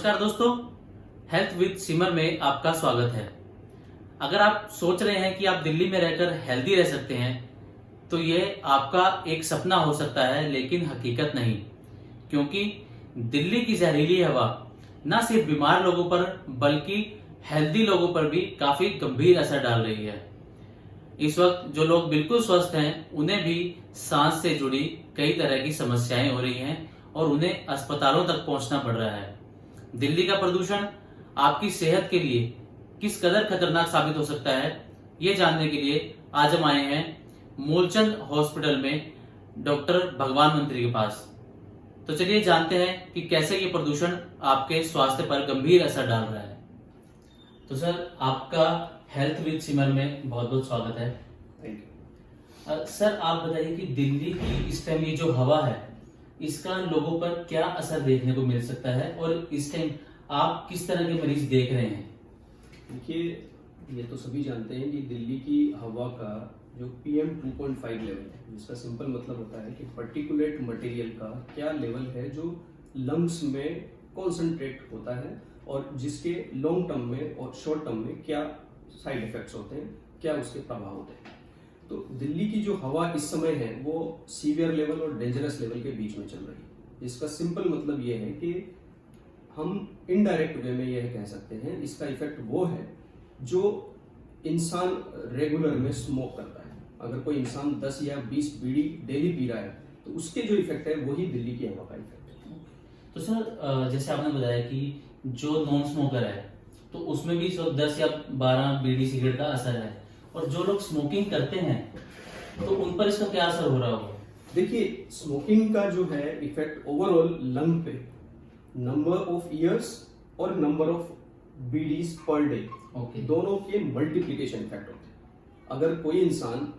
नमस्कार दोस्तों, health with सिमर में आपका स्वागत है। अगर आप सोच रहे हैं कि आप दिल्ली में रहकर हेल्दी रह सकते हैं तो ये आपका एक सपना हो सकता है, लेकिन हकीकत नहीं। क्योंकि दिल्ली की जहरीली हवा न सिर्फ बीमार लोगों पर बल्कि हेल्दी लोगों पर भी काफी गंभीर असर डाल रही है। इस वक्त जो लोग बिल्कुल स्वस्थ हैं उन्हें भी सांस से जुड़ी कई तरह की समस्याएं हो रही हैं और उन्हें अस्पतालों तक पहुंचना पड़ रहा है। दिल्ली का प्रदूषण आपकी सेहत के लिए किस कदर खतरनाक साबित हो सकता है, ये जानने के लिए आज हम आए हैं मूलचंद हॉस्पिटल में डॉक्टर भगवान मंत्री के पास। तो चलिए जानते हैं कि कैसे ये प्रदूषण आपके स्वास्थ्य पर गंभीर असर डाल रहा है। तो सर, आपका हेल्थ विद सिमर में बहुत बहुत स्वागत है। Thank you. सर, आप बताइए कि दिल्ली की इस टाइम ये जो हवा है इसका लोगों पर क्या असर देखने को मिल सकता है और इस टाइम आप किस तरह के मरीज देख रहे हैं? देखिए, ये तो सभी जानते हैं कि दिल्ली की हवा का जो PM 2.5 लेवल है, जिसका सिंपल मतलब होता है कि पर्टिकुलेट मटेरियल का क्या लेवल है जो लंग्स में कॉन्सेंट्रेट होता है और जिसके लॉन्ग टर्म में और शॉर्ट टर्म में क्या साइड इफेक्ट्स होते हैं, क्या उसके प्रभाव होते हैं। तो दिल्ली की जो हवा इस समय है वो सीवियर लेवल और डेंजरस लेवल के बीच में चल रही है। इसका सिंपल मतलब ये है कि हम इनडायरेक्ट वे में यह कह सकते हैं इसका इफेक्ट वो है जो इंसान रेगुलर में स्मोक करता है। अगर कोई इंसान 10 या 20 बीड़ी डेली पी रहा है तो उसके जो इफेक्ट है वही दिल्ली की हवा का इफेक्ट है। तो सर, जैसे आपने बताया कि जो नॉन स्मोकर है तो उसमें भी 10 या 12 बीड़ी सिगरेट का असर है, और जो लोग स्मोकिंग करते हैं तो उन पर इसका क्या असर हो रहा होगा? देखिए, स्मोकिंग का जो है इफेक्ट ओवरऑल लंग पे नंबर ऑफ ईयर्स और number of bidis per day, दोनों के मल्टीप्लिकेशन इफेक्ट होते हैं। अगर कोई इंसान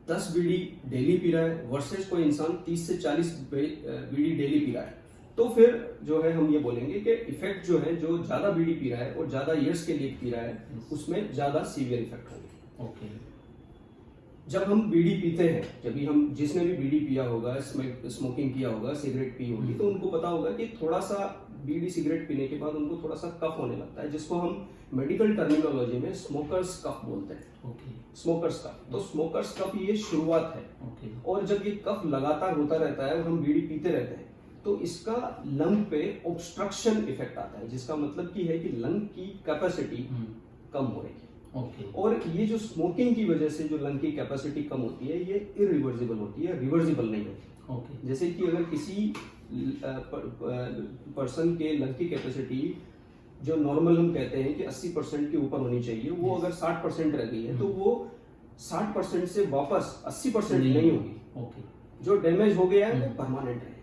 10 बीड़ी डेली पी रहा है वर्सेस कोई इंसान 30 से 40 बीड़ी डेली पी रहा है, तो फिर जो है हम ये बोलेंगे कि इफेक्ट जो है, जो ज्यादा बीड़ी पी रहा है और ज्यादा ईयर्स के लिए पी रहा है उसमें ज्यादा सीवियर इफेक्ट होंगे। जब हम बीड़ी पीते हैं, जब भी हम जिसने भी बीड़ी पिया होगा, स्मोकिंग किया होगा, सिगरेट पी होगी, तो उनको पता होगा कि थोड़ा सा बीड़ी सिगरेट पीने के बाद उनको थोड़ा सा कफ होने लगता है, जिसको हम मेडिकल टर्मिनोलॉजी में स्मोकर्स कफ बोलते हैं। स्मोकर्स कफ। तो स्मोकर्स कफ ये शुरुआत है, और जब ये कफ लगातार होता रहता है और हम बीड़ी पीते रहते हैं तो इसका लंग पे ऑब्स्ट्रक्शन इफेक्ट आता है, जिसका मतलब की है कि लंग की कैपेसिटी कम हो रही है। और ये जो स्मोकिंग की वजह से जो लंग की कैपेसिटी कम होती है ये इरिवर्सिबल होती है, रिवर्सिबल नहीं होती। जैसे कि अगर किसी पर्सन के लंग की कैपेसिटी जो नॉर्मल हम कहते हैं कि 80% के ऊपर होनी चाहिए, वो अगर 60% रह गई है तो वो 60% से वापस 80% नहीं होगी। जो डैमेज हो गया है वो परमानेंट रहेगा।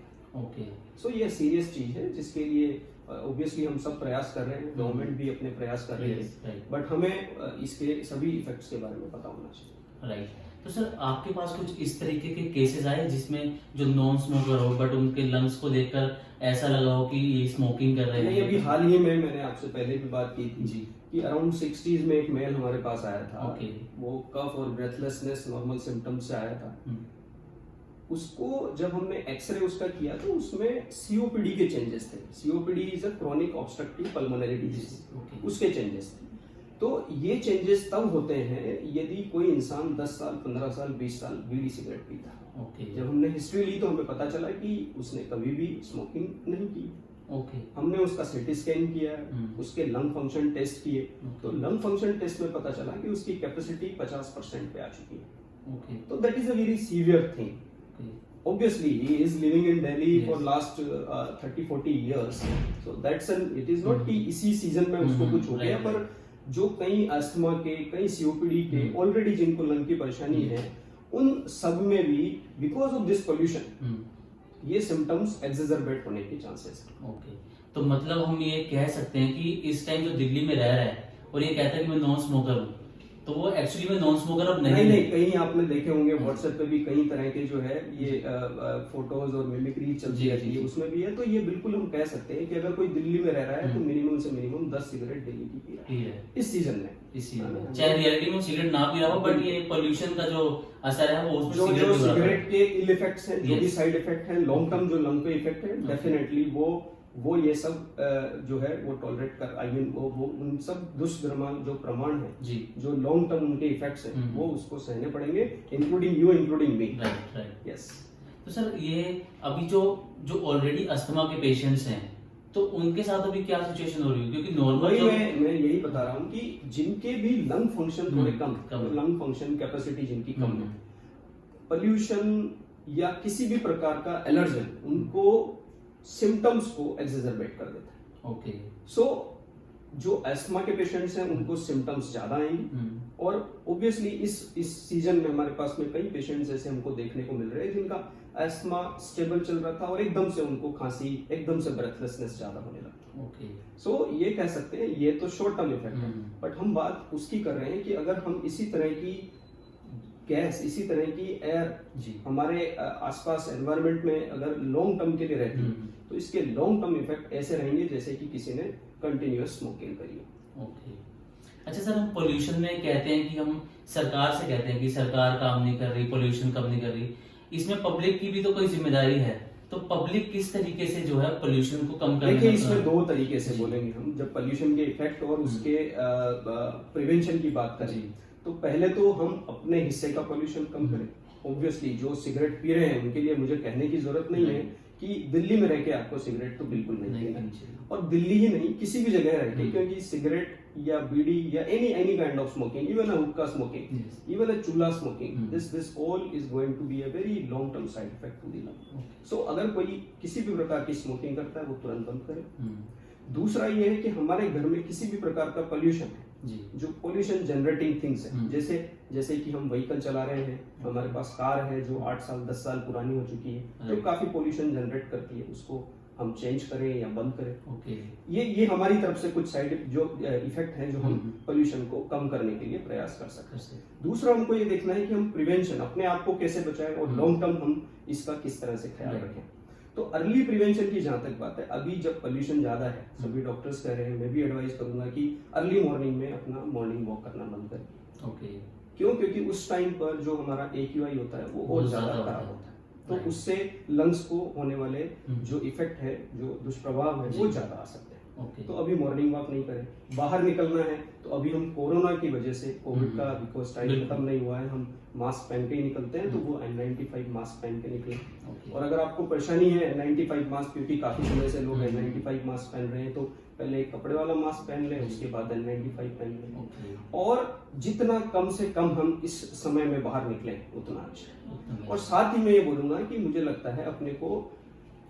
सो ये सीरियस चीज है जिसके लिए ऑब्वियसली हम सब प्रयास कर रहे हैं, गवर्नमेंट भी अपने प्रयास कर रही है, बट हमें इसके सभी इफेक्ट्स के बारे में पता होना चाहिए। राइट। तो सर, आपके पास कुछ इस तरीके के केसेस आए जिसमें जो नॉन स्मोकर हो बट उनके लंग्स को देखकर ऐसा लगा हो कि ये स्मोकिंग कर रहे हैं? अभी हाल ही में मैंने आपसे पहले भी बात की थी जी कि अराउंड 60s में एक मेल हमारे पास आया था। वो कफ और ब्रेथलेसनेस नॉर्मल सिम्टम्स से आया था। उसको जब हमने एक्सरे उसका किया तो उसमें COPD के चेंजेस थे। COPD is a chronic obstructive pulmonary disease, उसके चेंजेस थे। तो ये चेंजेस तब होते हैं यदि कोई इंसान 10 साल 15 साल 20 साल बीड़ी सिगरेट पीता है। जब हमने हिस्ट्री ली तो हमें पता चला कि उसने कभी भी स्मोकिंग नहीं की। हमने उसका CT स्कैन किया, उसके लंग फंक्शन टेस्ट किए, तो लंग फंक्शन टेस्ट में पता चला कि उसकी कैपेसिटी 50% पे आ चुकी है। तो that is a very severe thing. Obviously, he is living in Delhi for last 30-40 years, so it is not कि इसी सीजन में उसको कुछ हो गया, पर जो कई अस्थमा के, कई COPD के ऑलरेडी जिनको लंग की परेशानी है, उन सब में भी बिकॉज ऑफ दिस पोल्यूशन ये सिम्टम्स एक्सैजरबेट होने के चांसेस हैं। तो मतलब हम ये कह सकते हैं कि इस टाइम जो दिल्ली में रह रहा है और ये कहता है कि मैं नॉन स्मोकर हूँ, तो वो एक्चुअली में नॉन स्मोकर अब नहीं। कहीं आपने देखे होंगे व्हाट्सएप पे भी कई तरह के जो है ये फोटोज और मिमिक्री चलती रहती है, उसमें भी है। तो ये बिल्कुल हम कह सकते हैं कि अगर कोई दिल्ली में रह रहा है तो मिनिमम से मिनिमम 10 सिगरेट डेली की पी रहा है इस सीजन में। चाहे रियलिटी में सिगरेट ना पी रहा हो, बट ये पोल्यूशन का जो असर है वो जो सिगरेट के इल इफेक्ट्स हैं, जो भी साइड इफेक्ट है, लॉन्ग टर्म जो लंग पे इफेक्ट है, डेफिनेटली वो वो ये सब जो है वो टॉलरेट कर, आई मीन वो उन सब दुष्परिणाम जो प्रमाण है जी, जो लॉन्ग टर्म उनके इफेक्ट्स हैं वो उसको सहने पड़ेंगे, including you, including me. Right right. Yes. तो सर ये अभी जो ऑलरेडी अस्थमा के पेशेंट्स हैं तो उनके साथ अभी क्या सिचुएशन हो रही है, क्योंकि नॉर्मल मैं यही बता रहा हूँ कि जिनके भी लंग फंक्शन थोड़े कम, लंग फंक्शन कैपेसिटी जिनकी कम है, पोल्यूशन या किसी भी प्रकार का एलर्जन उनको सिम्टम्स को एक्सेजरबेट कर देता है। ओके। सो जो अस्थमा के पेशेंट्स हैं उनको सिम्टम्स ज्यादा आएंगे, और ऑब्वियसली इस सीजन में हमारे पास में कई पेशेंट्स ऐसे हमको देखने को मिल रहे हैं जिनका अस्थमा स्टेबल चल रहा था और एकदम से उनको खांसी, एकदम से ब्रेथलेसनेस ज्यादा होने लगा। ओके। सो ये कह सकते हैं ये तो शॉर्ट टर्म इफेक्ट है, बट हम बात उसकी कर रहे हैं कि अगर हम इसी तरह की गैस, इसी तरह की एयर हमारे आसपास एनवायरनमेंट में अगर लॉन्ग टर्म के लिए रहती है तो इसके लॉन्ग टर्म इफेक्ट ऐसे रहेंगे जैसे कि किसी ने कंटिन्यूअस स्मोकिंग करी है। ओके। अच्छा सर, हम पोल्यूशन में कहते हैं कि हम सरकार से कहते हैं कि सरकार काम नहीं कर रही, पोल्यूशन कम नहीं कर रही, इसमें पब्लिक की भी तो कोई जिम्मेदारी है, तो पब्लिक किस तरीके से जो है पोल्यूशन को कम करने? देखिए इसमें दो तरीके से बोलेंगे हम, जब पोल्यूशन के इफेक्ट और उसके प्रिवेंशन की बात करें तो पहले तो हम अपने हिस्से का पोल्यूशन कम करें। ऑब्वियसली जो सिगरेट पी रहे हैं उनके लिए मुझे कहने की जरूरत नहीं है कि दिल्ली में रह के आपको सिगरेट तो बिल्कुल नहीं पीना चाहिए, और दिल्ली ही नहीं किसी भी जगह रह के, क्योंकि सिगरेट या बीड़ी या any kind of smoking, even a hookah smoking, even a chulha smoking, this all is going to be a very long term side effect to the lung. So अगर कोई किसी भी प्रकार की स्मोकिंग करता है वो तुरंत बंद करे। दूसरा ये है कि हमारे घर में किसी भी प्रकार का पोल्यूशन है, जो पोल्यूशन जनरेटिंग थिंग्स है, जैसे कि हम व्हीकल चला रहे हैं, हमारे पास कार है जो 8 साल 10 साल पुरानी हो चुकी है तो काफी पोल्यूशन जनरेट करती है, उसको हम चेंज करें या बंद करें। ओके। ये हमारी तरफ से कुछ साइड जो इफेक्ट है जो हम पोल्यूशन को कम करने के लिए प्रयास कर सकते हैं। दूसरा हमको ये देखना है कि हम प्रिवेंशन, अपने आप को कैसे बचाएं और लॉन्ग टर्म हम इसका किस तरह से ख्याल रखें। तो अर्ली प्रिवेंशन की जहां तक बात है, अभी जब पोल्यूशन ज्यादा है, सभी डॉक्टर्स कह रहे हैं, मैं भी एडवाइस करूंगा कि अर्ली मॉर्निंग में अपना मॉर्निंग वॉक करना बंद करें। ओके। क्यों? क्योंकि उस टाइम पर जो हमारा AQI होता है वो और ज्यादा खराब होता है, तो उससे लंग्स को होने वाले जो इफेक्ट है, जो दुष्प्रभाव है वो ज्यादा आ सकते हैं। तो अभी मॉर्निंग वॉक नहीं करें। बाहर निकलना है तो अभी हम कोरोना की वजह से, कोविड का बिकॉज टाइम खत्म नहीं हुआ है, हम मास्क पहन के ही निकलते हैं, तो वो N95 मास्क पहन के निकले। और अगर आपको परेशानी है N95 मास्क, क्योंकि काफी समय से लोग N95 मास्क पहन रहे हैं, तो पहले एक कपड़े वाला मास्क पहन लें, उसके बाद N95 पहन लें। और जितना कम से कम हम इस समय में बाहर निकलें उतना अच्छा। और साथ ही मैं ये बोलूंगा कि मुझे लगता है अपने को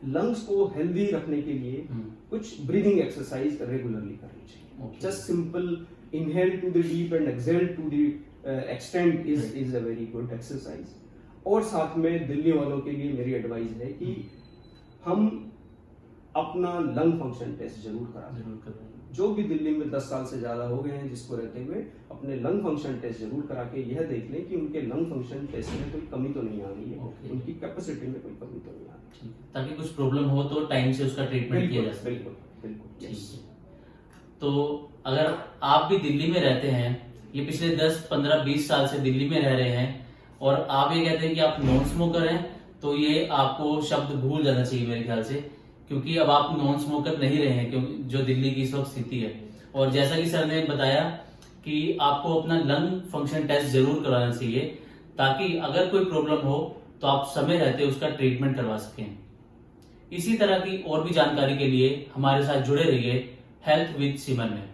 लंग्स को हेल्दी रखने के लिए कुछ ब्रीदिंग एक्सरसाइज रेगुलरली करनी चाहिए। Just simple inhale to the deep and exhale to the extent is a very good exercise. और साथ में दिल्ली वालों के लिए मेरी एडवाइस है कि हम अपना लंग फंक्शन टेस्ट जरूर करें। जो भी दिल्ली में 10 साल से ज्यादा हो गए हैं जिसको रहते हुए, अपने लंग फंक्शन टेस्ट जरूर करा के यह देख लें कि उनके लंग फंक्शन टेस्ट में कोई कमी तो नहीं आ रही है, उनकी कैपेसिटी में कोई कमी तो नहीं आ रही, ताकि कुछ प्रॉब्लम हो तो टाइम से उसका ट्रीटमेंट किया जा सके। बिल्कुल। तो अगर आप भी दिल्ली में रहते हैं, ये पिछले 10, 15, 20 साल से दिल्ली में रह रहे हैं और आप ये कहते हैं कि आप नॉन स्मोकर हैं, तो ये आपको शब्द भूल जाना चाहिए मेरे ख्याल से, क्योंकि अब आप नॉन स्मोकर नहीं रहे हैं, क्योंकि जो दिल्ली की इस वक्त स्थिति है। और जैसा कि सर ने बताया कि आपको अपना लंग फंक्शन टेस्ट जरूर कराना चाहिए, ताकि अगर कोई प्रॉब्लम हो तो आप समय रहते उसका ट्रीटमेंट करवा सकें। इसी तरह की और भी जानकारी के लिए हमारे साथ जुड़े रहिए हेल्थ विद सिमर में।